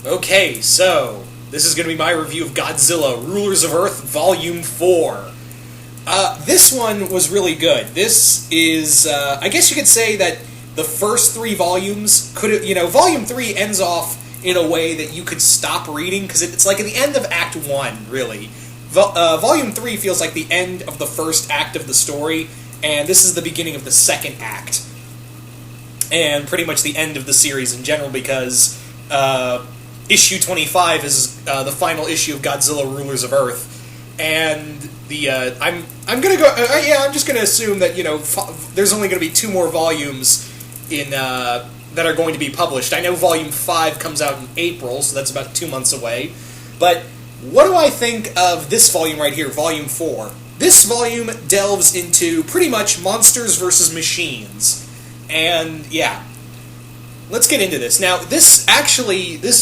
Okay, so this is going to be my review of Godzilla, Rulers of Earth, Volume 4. This one was really good. This is, I guess you could say that the first 3 volumes Volume 3 ends off in a way that you could stop reading, because it's like at the end of Act 1, really. Volume 3 feels like the end of the first act of the story, and this is the beginning of the second act. And pretty much the end of the series in general, because issue 25 is the final issue of Godzilla Rulers of Earth. And I'm just gonna assume that there's only gonna be 2 more volumes in that are going to be published. I know Volume 5 comes out in April, so that's about 2 months away. But what do I think of this volume right here, Volume 4? This volume delves into pretty much monsters versus machines. And yeah, let's get into this. Now, this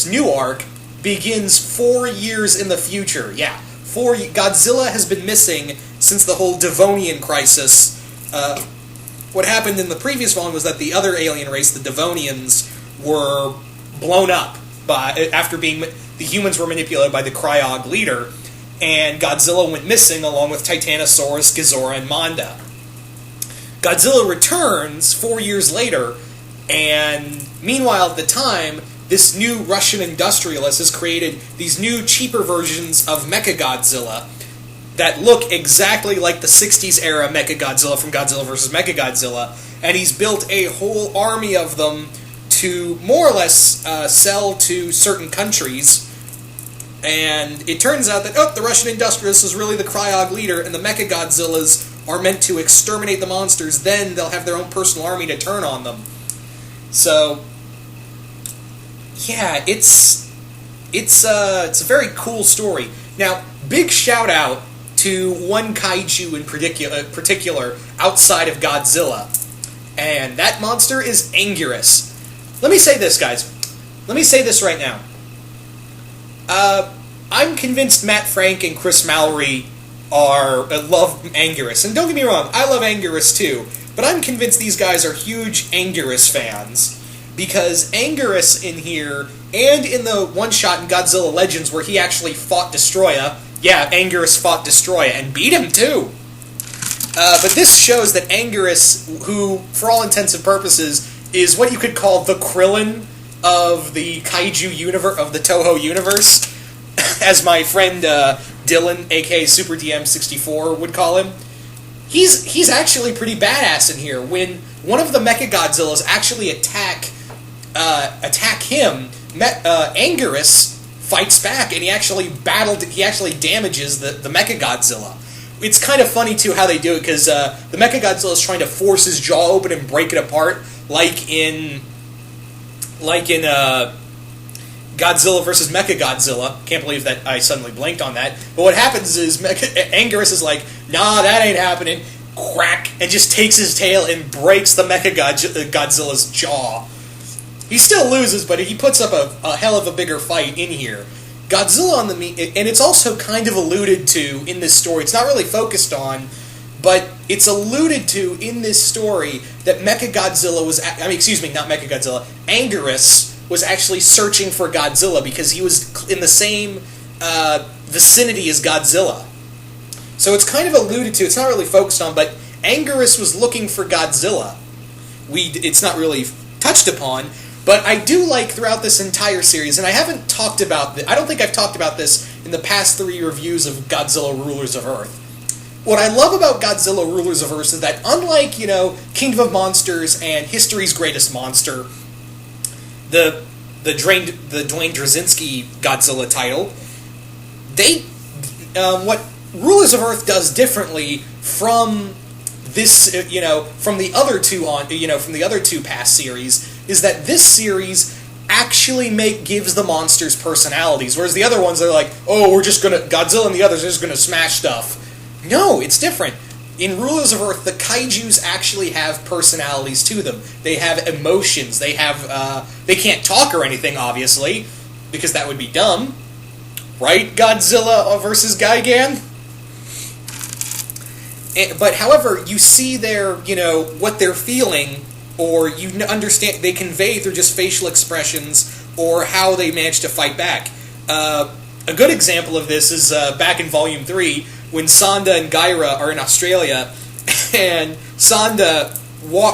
new arc begins 4 years in the future. Yeah, Godzilla has been missing since the whole Devonian crisis. What happened in the previous volume was that the other alien race, the Devonians, were blown up after the humans were manipulated by the Cryog leader, and Godzilla went missing along with Titanosaurus, Ghidorah, and Manda. Godzilla returns 4 years later, and meanwhile at the time, this new Russian industrialist has created these new, cheaper versions of Mecha Godzilla that look exactly like the 60s era Mecha Godzilla from Godzilla vs. Mecha Godzilla, and he's built a whole army of them to more or less sell to certain countries. And it turns out that, the Russian industrialist is really the Cryog leader, and the Mecha Godzillas are meant to exterminate the monsters, then they'll have their own personal army to turn on them. So, yeah, it's a very cool story. Now, big shout out to one kaiju in particular outside of Godzilla, and that monster is Anguirus. Let me say this, guys. Let me say this right now. I'm convinced Matt Frank and Chris Mallory love Anguirus, and don't get me wrong, I love Anguirus too, but I'm convinced these guys are huge Anguirus fans, because Anguirus in here, and in the one-shot in Godzilla Legends where he actually fought Destroya, yeah, Anguirus fought Destroya, and beat him too. But this shows that Anguirus, who, for all intents and purposes, is what you could call the Krillin of the Kaiju universe, of the Toho universe, as my friend Dylan, aka Super DM64, would call him. He's actually pretty badass in here. When one of the Mecha Godzillas actually attack him, Anguirus fights back, and he actually damages the Mecha Godzilla. It's kind of funny too how they do it, because the Mecha Godzilla is trying to force his jaw open and break it apart, like in Godzilla vs. Mecha Godzilla. Can't believe that I suddenly blanked on that. But what happens is Anguirus is like, nah, that ain't happening. Crack, and just takes his tail and breaks the Mecha Godzilla's jaw. He still loses, but he puts up a hell of a bigger fight in here. Godzilla and it's also kind of alluded to in this story. It's not really focused on, but it's alluded to in this story that Anguirus was actually searching for Godzilla because he was in the same vicinity as Godzilla. So it's kind of alluded to. It's not really focused on, but Anguirus was looking for Godzilla. It's not really touched upon, but I do like throughout this entire series, and I haven't talked about I don't think I've talked about this in the past 3 reviews of Godzilla Rulers of Earth. What I love about Godzilla Rulers of Earth is that, unlike, Kingdom of Monsters and History's Greatest Monster, the Dwayne Drazinski Godzilla title, what Rulers of Earth does differently from this, from the other two from the other 2 past series, is that this series actually gives the monsters personalities, whereas the other ones are like, Godzilla and the others are just gonna smash stuff. No, it's different. In Rulers of Earth, the kaijus actually have personalities to them. They have emotions. They can't talk or anything, obviously, because that would be dumb. Right, Godzilla versus Gigan? But, however, you see their, what they're feeling, or you understand, they convey through just facial expressions, or how they managed to fight back. A good example of this is back in Volume 3, when Sonda and Gyra are in Australia, and Sonda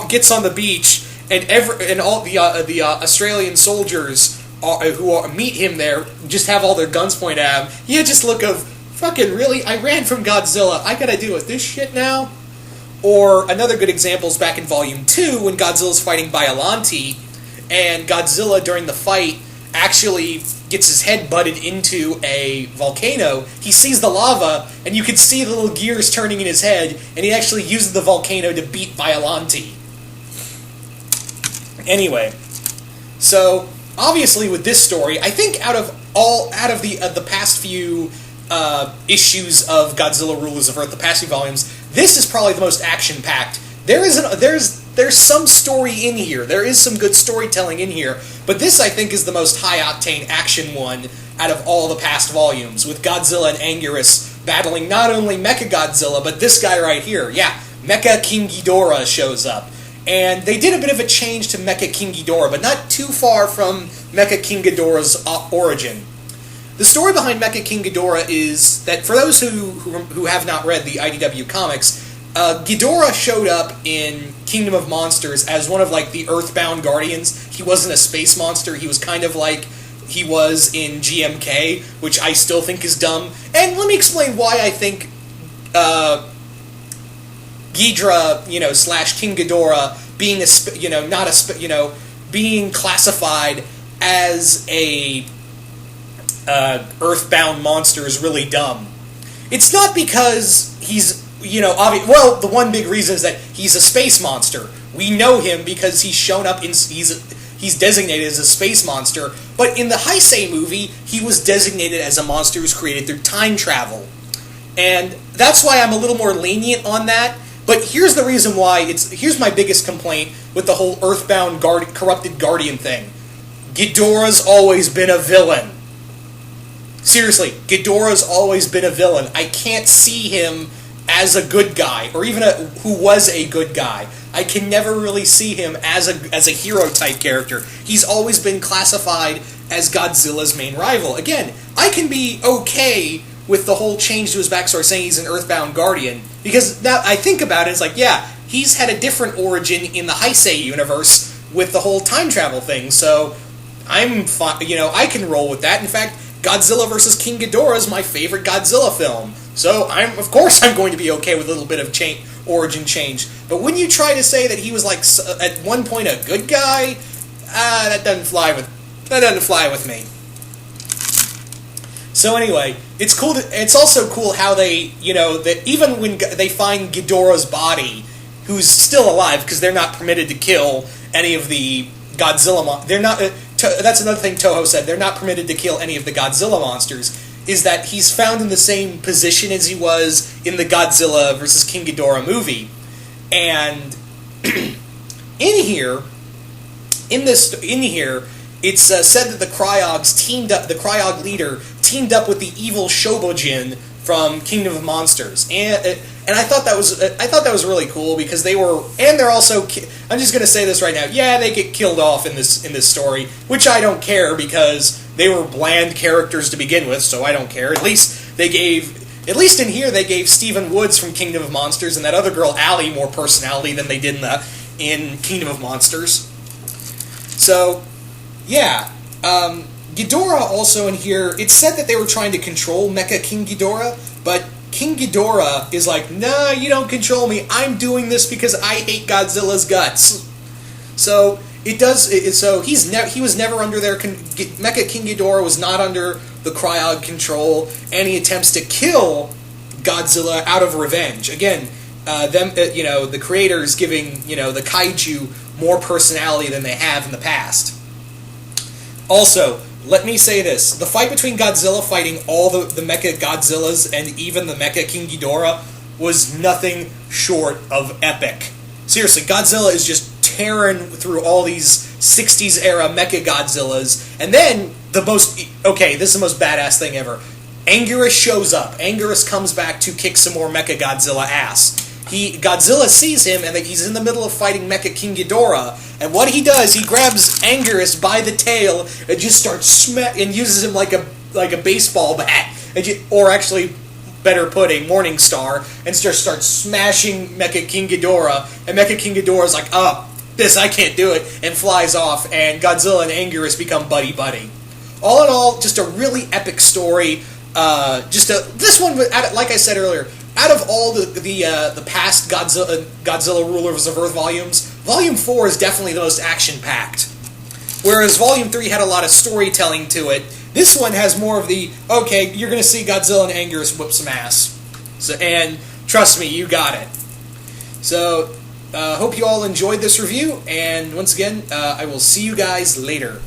gets on the beach, and all the Australian soldiers who meet him there just have all their guns pointed at him. You just look of, fucking really? I ran from Godzilla. I gotta deal with this shit now? Or another good example is back in Volume 2, when Godzilla's fighting Biollante, and Godzilla, during the fight, actually gets his head butted into a volcano. He sees the lava, and you can see the little gears turning in his head, and he actually uses the volcano to beat Biollante. Anyway, so obviously with this story, I think out of the past few issues of Godzilla Rulers of Earth, the past few volumes, this is probably the most action-packed. There's some story in here. There is some good storytelling in here, but this, I think, is the most high-octane action one out of all the past volumes, with Godzilla and Anguirus battling not only Mecha Godzilla, but this guy right here. Yeah, Mecha King Ghidorah shows up. And they did a bit of a change to Mecha King Ghidorah, but not too far from Mecha King Ghidorah's origin. The story behind Mecha King Ghidorah is that, for those who have not read the IDW comics, Ghidorah showed up in Kingdom of Monsters as one of, like, the Earthbound Guardians. He wasn't a space monster. He was kind of like he was in GMK, which I still think is dumb. And let me explain why I think Ghidra, slash King Ghidorah being being classified as a Earthbound monster is really dumb. It's not because he's, the one big reason is that he's a space monster. We know him because he's shown up he's designated as a space monster, but in the Heisei movie, he was designated as a monster who's created through time travel. And that's why I'm a little more lenient on that. But here's the reason why here's my biggest complaint with the whole Earthbound corrupted Guardian thing. Ghidorah's always been a villain. Seriously, Ghidorah's always been a villain. I can't see him as a good guy, or even who was a good guy. I can never really see him as a hero-type character. He's always been classified as Godzilla's main rival. Again, I can be okay with the whole change to his backstory, saying he's an Earthbound Guardian, because now I think about it, it's like, yeah, he's had a different origin in the Heisei universe with the whole time travel thing, so I'm fine, I can roll with that. In fact, Godzilla vs. King Ghidorah is my favorite Godzilla film, so of course I'm going to be okay with a little bit of origin change. But when you try to say that he was, like, at one point a good guy, that doesn't fly with me. So anyway, it's cool. It's also cool how they, that even when they find Ghidorah's body, who's still alive, because they're not permitted to kill any of the Godzilla. They're not. That's another thing Toho said. They're not permitted to kill any of the Godzilla monsters. Is that he's found in the same position as he was in the Godzilla vs. King Ghidorah movie, and in here, it's said that the Cryog leader teamed up with the evil Shobojin from Kingdom of Monsters, and I thought that was really cool, because they're also, I'm just gonna say this right now, yeah, they get killed off in this story, which I don't care, because they were bland characters to begin with, so I don't care. At least in here they gave Stephen Woods from Kingdom of Monsters and that other girl Allie more personality than they did in Kingdom of Monsters. So yeah, Ghidorah also in here, it's said that they were trying to control Mecha King Ghidorah, but King Ghidorah is like, nah, you don't control me, I'm doing this because I hate Godzilla's guts. So he was never under their, Mecha King Ghidorah was not under the Cryog control, and he attempts to kill Godzilla out of revenge. Again, the creators giving, the kaiju more personality than they have in the past. Also, let me say this. The fight between Godzilla fighting all the Mecha Godzillas and even the Mecha King Ghidorah was nothing short of epic. Seriously, Godzilla is just tearing through all these 60s era Mecha Godzillas, and then this is the most badass thing ever. Anguirus shows up. Anguirus comes back to kick some more Mecha Godzilla ass. Godzilla sees him, and he's in the middle of fighting Mecha King Ghidorah. And what he does, he grabs Anguirus by the tail and just starts and uses him like a baseball bat, or actually, better putting, Morningstar, and starts smashing Mecha King Ghidorah. And Mecha King Ghidorah's like, I can't do it, and flies off. And Godzilla and Anguirus become buddy-buddy. All in all, just a really epic story. This one, like I said earlier, out of all the past Godzilla Rulers of Earth volumes, Volume 4 is definitely the most action-packed. Whereas Volume 3 had a lot of storytelling to it, this one has more of the, okay, you're going to see Godzilla and Anguirus whip some ass. And trust me, you got it. So, hope you all enjoyed this review, and once again, I will see you guys later.